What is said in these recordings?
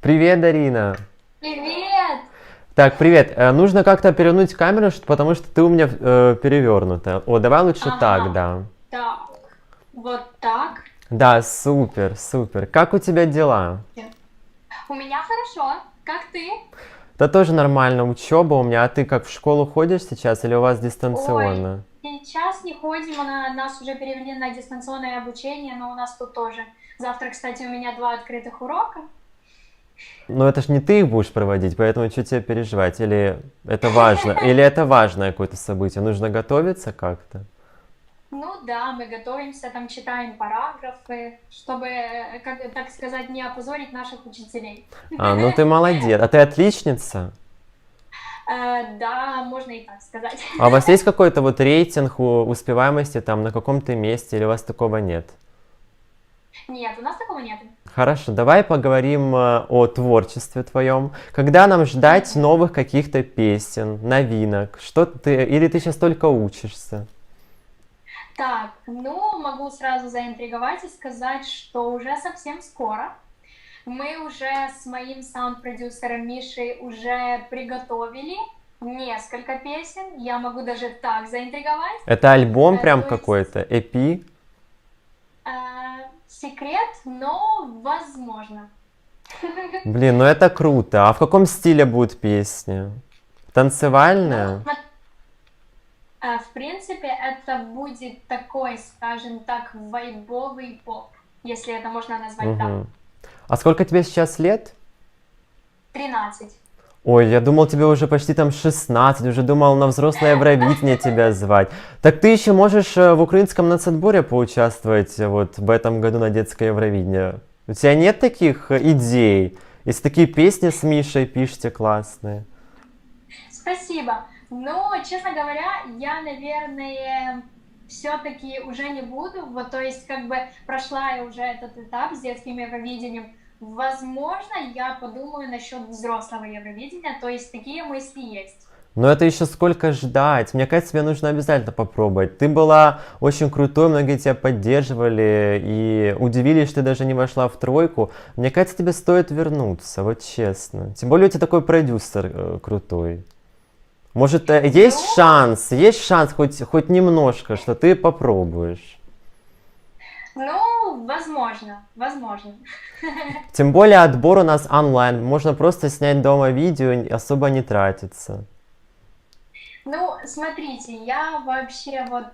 Привет, Дарина. Привет! Так, привет. Нужно как-то перевернуть камеру, потому что ты у меня перевернута. О, давай лучше так, Ага, да. так, вот так. Да, супер, супер. Как у тебя дела? У меня хорошо. Как ты? Да тоже нормально, учеба у меня. А ты как в школу ходишь сейчас или у вас Ой, дистанционно? сейчас не ходим, нас уже перевели на дистанционное обучение, но у нас тут тоже. Завтра, кстати, у меня два открытых урока. Но это ж не ты их будешь проводить, поэтому что тебе переживать? Или это важно? Или это важное какое-то событие? Нужно готовиться как-то? Ну да, мы готовимся, там читаем параграфы, чтобы, как так сказать, не опозорить наших учителей. А, ну ты молодец. А ты отличница? Да, можно и так сказать. А у вас есть какой-то вот рейтинг успеваемости там на каком-то месте или у вас такого нет? Нет, у нас такого нет. Хорошо, давай поговорим о творчестве твоем. Когда нам ждать Мгм. новых каких-то песен, новинок? Что ты, или ты сейчас только учишься? Так, ну, могу сразу заинтриговать и сказать, что уже совсем скоро мы уже с моим саунд-продюсером Мишей уже приготовили несколько песен. Я могу даже так заинтриговать. Это альбом прям То есть какой-то, EP? э, секрет, но возможно. Блин, ну это круто. А в каком стиле будут песни? Ну, Танцевальные? в принципе, это будет такой, скажем так, вайбовый поп, если это можно назвать так. Мгм. А сколько тебе сейчас лет? 13. Ой, я думал, тебе уже почти там 16, уже думал на взрослое Евровидение тебя звать. Так ты еще можешь в украинском нацотборе поучаствовать вот в этом году на детское Евровидение. У тебя нет таких идей? Если такие песни с Мишей пишете классные. Спасибо. Но, честно говоря, я, наверное, все-таки уже не буду. Вот, то есть, как бы прошла я уже этот этап с детским Евровидением. Возможно, я подумаю насчет взрослого Евровидения, то есть такие мысли есть. Но это еще сколько ждать? Мне кажется, тебе нужно обязательно попробовать. Ты была очень крутой, многие тебя поддерживали и удивились, что ты даже не вошла в тройку. Мне кажется, тебе стоит вернуться, вот честно. Тем более у тебя такой продюсер крутой. Может, Ну, есть шанс хоть немножко, что ты попробуешь. ну, возможно, возможно. Тем более отбор у нас онлайн, можно просто снять дома видео, особо не тратиться. Ну, смотрите, я вообще вот,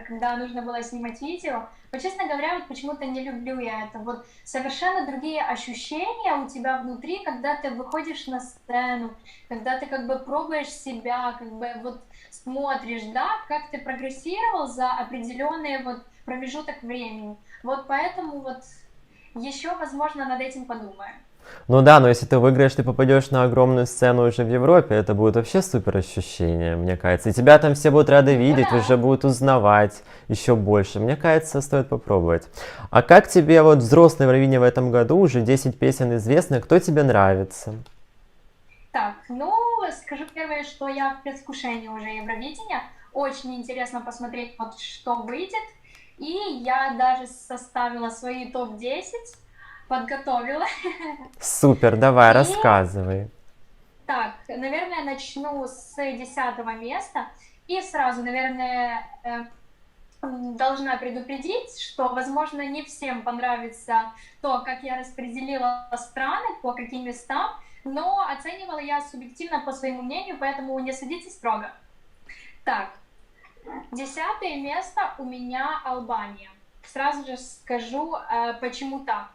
когда нужно было снимать видео, вот честно говоря, вот почему-то не люблю я это. Вот совершенно другие ощущения у тебя внутри, когда ты выходишь на сцену, когда ты как бы пробуешь себя, как бы вот смотришь, да, как ты прогрессировал за определенный вот промежуток времени. Вот поэтому вот еще, возможно, над этим подумаю. Ну да, но если ты выиграешь, ты попадешь на огромную сцену уже в Европе, это будет вообще супер ощущение, мне кажется. И тебя там все будут рады Ну видеть, да. уже будут узнавать еще больше. Мне кажется, стоит попробовать. А как тебе вот взрослое Евровидение в этом году? Уже 10 песен известны. Кто тебе нравится? Так, ну, скажу первое, что я в предвкушении уже Евровидения. Очень интересно посмотреть, вот что выйдет. И я даже составила свои топ-10, подготовила. Супер, давай, И рассказывай. так, наверное, начну с 10-го места. И сразу, наверное, должна предупредить, что, возможно, не всем понравится то, как я распределила страны, по каким местам, но оценивала я субъективно по своему мнению, поэтому не судите строго. Так, 10-е место у меня Албания. Сразу же скажу, почему так.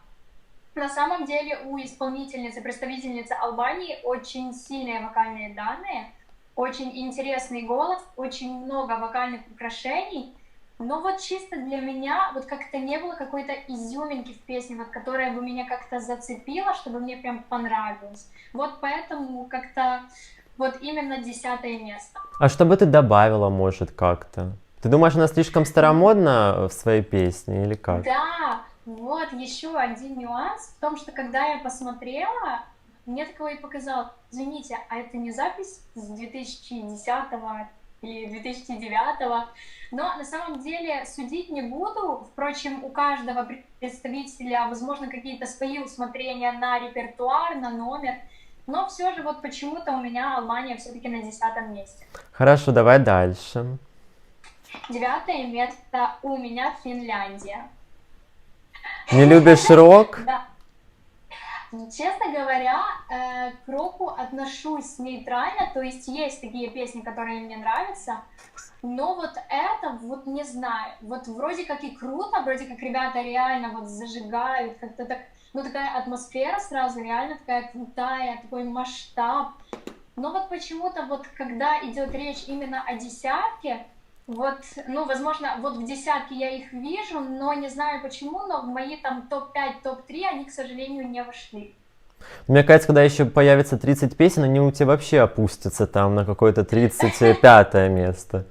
На самом деле у исполнительницы, представительницы Албании очень сильные вокальные данные, очень интересный голос, очень много вокальных украшений. Но вот чисто для меня вот как-то не было какой-то изюминки в песне, вот которая бы меня как-то зацепила, чтобы мне прям понравилось. Вот поэтому как-то вот именно 10-е место. А что бы ты добавила, может, как-то? Ты думаешь, она слишком старомодна в своей песне или как? Да, вот еще один нюанс в том, что когда я посмотрела, мне такое и показалось, извините, а это не запись с 2010-го? или 2009. Но на самом деле судить не буду. Впрочем, у каждого представителя, возможно, какие-то свои усмотрения на репертуар, на номер. Но все же вот почему-то у меня Албания все-таки на 10 месте. Хорошо, давай дальше. 9 место у меня Финляндия. Не любишь рок? Да. Честно говоря, к року отношусь нейтрально, то есть есть такие песни, которые мне нравятся, но вот это, вот не знаю, вот вроде как и круто, вроде как ребята реально вот зажигают, как-то так, ну такая атмосфера сразу реально такая крутая, такой масштаб, но вот почему-то вот когда идет речь именно о десятке, вот, ну, возможно, вот в десятке я их вижу, но не знаю почему, но в мои там топ-5, топ-3 они, к сожалению, не вошли. Мне кажется, когда еще появится 30 песен, они у тебя вообще опустятся там на какое-то 35 место.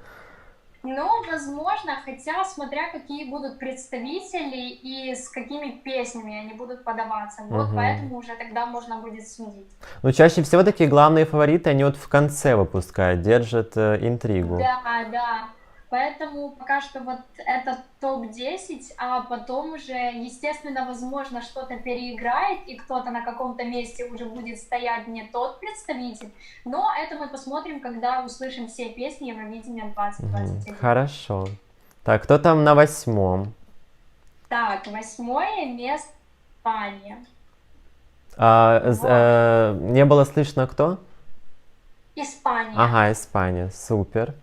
Ну, возможно, хотя смотря какие будут представители и с какими песнями они будут подаваться. Вот Мгм. поэтому уже тогда можно будет судить. Но чаще всего такие главные фавориты, они вот в конце выпускают, держат интригу. Да, да. Поэтому пока что вот это топ-10, а потом уже, естественно, возможно, что-то переиграет, и кто-то на каком-то месте уже будет стоять не тот представитель. Но это мы посмотрим, когда услышим все песни Евровидения Мгм. 2021. Хорошо. Так, кто там на 8-м? Так, 8 место Испания. Вот. Не было слышно кто? Испания. Ага, Испания, супер.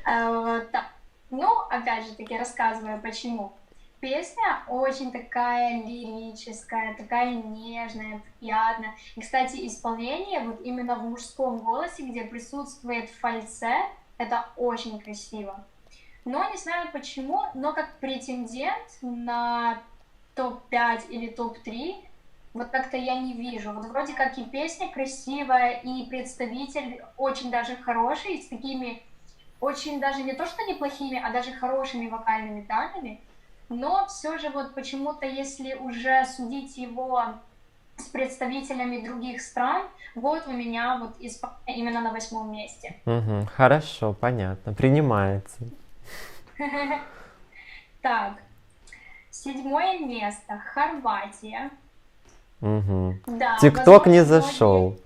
Так. Ну, опять же таки, рассказываю почему. Песня очень такая лирическая, такая нежная, приятная. И, кстати, исполнение вот именно в мужском голосе, где присутствует фальцет, это очень красиво. Но не знаю почему, но как претендент на топ-5 или топ-3, вот как-то я не вижу. Вот вроде как и песня красивая, и представитель очень даже хороший, с такими очень даже не то что неплохими, а даже хорошими вокальными данными. Но все же вот почему-то, если уже судить его с представителями других стран, вот у меня вот Испания именно на 8 месте. Мгм. Хорошо, понятно, принимается. Так, 7 место Хорватия. Мгм. Да, ТикТок не возможно, зашел.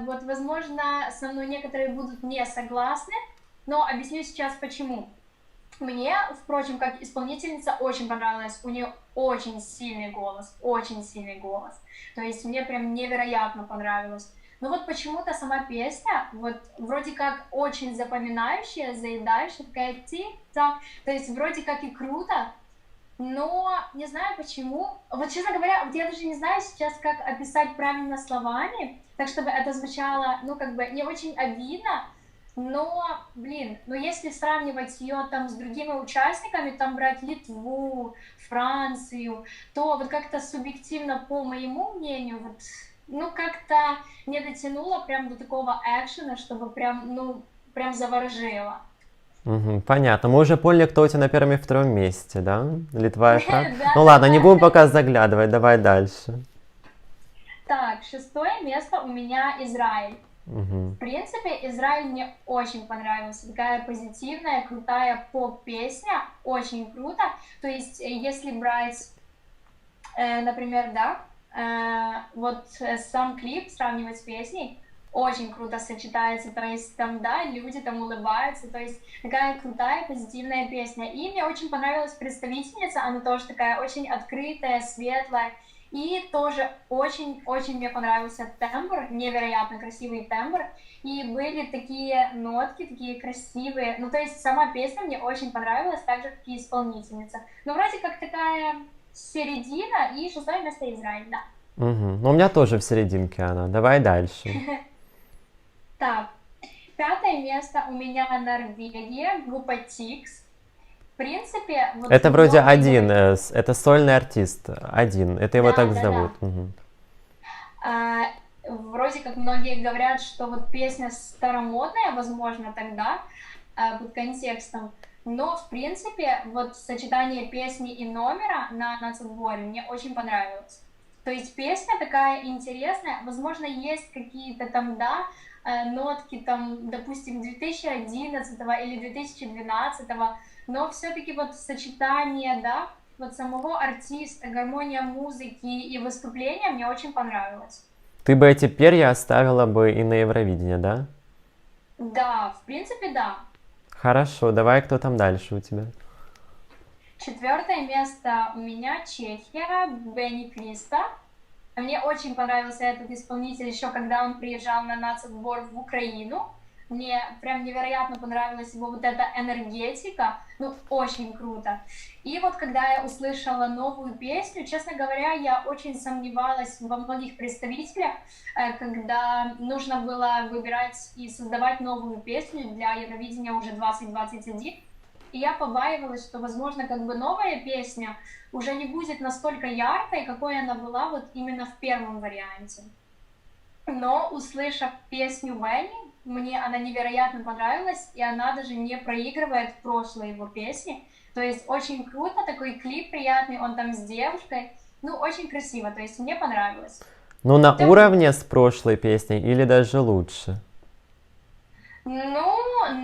вот, возможно, со мной некоторые будут не согласны, но объясню сейчас почему. Мне, впрочем, как исполнительница очень понравилось, у нее очень сильный голос, очень сильный голос. То есть мне прям невероятно понравилось. Но вот почему-то сама песня, вот вроде как очень запоминающая, заедающая, такая тик-так, то есть вроде как и круто, но не знаю почему. Вот, честно говоря, вот я даже не знаю сейчас, как описать правильно словами, так чтобы это звучало, ну, как бы не очень обидно, но, блин, ну если сравнивать ее там с другими участниками, там брать Литву, Францию, то вот как-то субъективно, по моему мнению, вот, ну, как-то не дотянуло прям до такого экшена, чтобы прям, ну, прям заворожило. Мгм, понятно. Мы уже поняли, кто у тебя на первом и втором месте, да? Литва и Франция. Ну ладно, не Да-да-да. будем пока заглядывать, давай дальше. Так, 6 место у меня Израиль. Мгм. В принципе, Израиль мне очень понравился. Такая позитивная, крутая поп-песня, очень круто. То есть, если брать, например, да, вот сам клип сравнивать с песней, очень круто сочетается. То есть, там, да, люди там улыбаются. То есть, такая крутая, позитивная песня. И мне очень понравилась представительница. Она тоже такая очень открытая, светлая. И тоже очень-очень мне понравился тембр, невероятно красивый тембр. И были такие нотки, такие красивые. Ну, то есть сама песня мне очень понравилась, так же, как и исполнительница. Но вроде как такая середина, и 6 место Израиль, да. Мгм. Ну, у меня тоже в серединке она. Давай дальше. Так, 5 место у меня Норвегия, группа Тикс. В принципе, вот Это вроде многие один, говорят... это сольный артист, один. Это его Да, так да, да. зовут. Мгм. Вроде как многие говорят, что вот песня старомодная, возможно, тогда, под контекстом, но, в принципе, вот сочетание песни и номера на нацотборе мне очень понравилось. То есть песня такая интересная, возможно, есть какие-то там, да, нотки там, допустим, 2011 или 2012, но все-таки вот сочетание, да, вот самого артиста, гармония музыки и выступления мне очень понравилось. Ты бы эти перья оставила бы и на Евровидение, да? Да, в принципе, да. Хорошо, давай, кто там дальше у тебя? 4 место у меня Чехия, Бенни Криста. Мне очень понравился этот исполнитель еще когда он приезжал на нацотбор в Украину. Мне прям невероятно понравилась его вот эта энергетика, ну, очень круто. И вот когда я услышала новую песню, честно говоря, я очень сомневалась во многих представителях, когда нужно было выбирать и создавать новую песню для Евровидения уже 2021. И я побаивалась, что, возможно, как бы новая песня уже не будет настолько яркой, какой она была вот именно в первом варианте. Но, услышав песню Бенни, мне она невероятно понравилась, и она даже не проигрывает прошлые его песни. То есть очень круто, такой клип приятный, он там с девушкой. Ну, очень красиво, то есть мне понравилось. Ну, на Да. уровне с прошлой песней или даже лучше? Ну,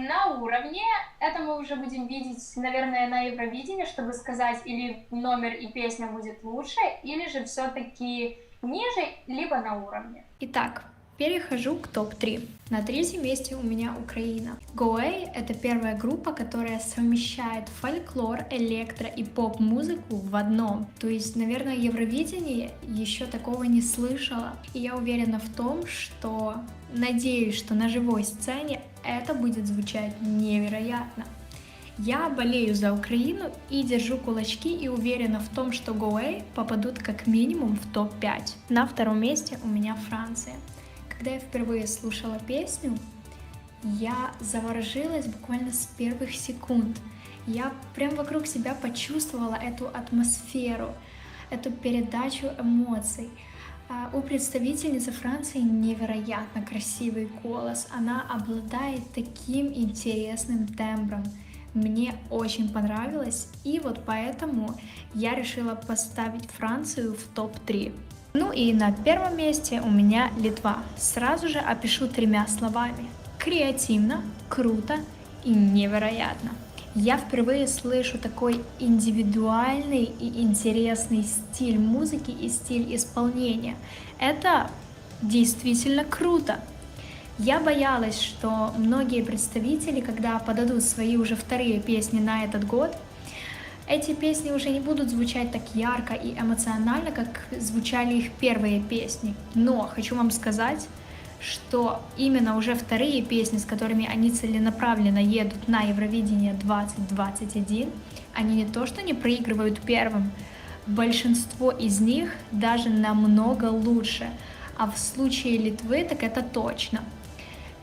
на уровне. Это мы уже будем видеть, наверное, на Евровидении, чтобы сказать, или номер и песня будет лучше, или же все-таки ниже, либо на уровне. Итак, перехожу к топ-3. На 3-м месте у меня Украина. Go-A — это первая группа, которая совмещает фольклор, электро и поп-музыку в одном. То есть, наверное, Евровидение еще такого не слышала. И я уверена в том, что надеюсь, что на живой сцене это будет звучать невероятно. Я болею за Украину и держу кулачки и уверена в том, что Go-A попадут как минимум в топ-5. На 2-м месте у меня Франция. Когда я впервые слушала песню, я заворожилась буквально с первых секунд. Я прям вокруг себя почувствовала эту атмосферу, эту передачу эмоций. У представительницы Франции невероятно красивый голос. Она обладает таким интересным тембром. Мне очень понравилось, и вот поэтому я решила поставить Францию в топ-3. Ну и на 1-м месте у меня Литва. Сразу же опишу 3 словами. Креативно, круто и невероятно. Я впервые слышу такой индивидуальный и интересный стиль музыки и стиль исполнения. Это действительно круто. Я боялась, что многие представители, когда подадут свои уже 2-е песни на этот год, эти песни уже не будут звучать так ярко и эмоционально, как звучали их 1-е песни. Но хочу вам сказать, что именно уже 2-е песни, с которыми они целенаправленно едут на Евровидение 2021, они не то что не проигрывают 1-м, большинство из них даже намного лучше. А в случае Литвы так это точно.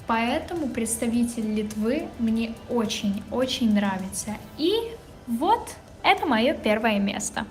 Поэтому представитель Литвы мне очень-очень нравится. И вот это мое 1-е место.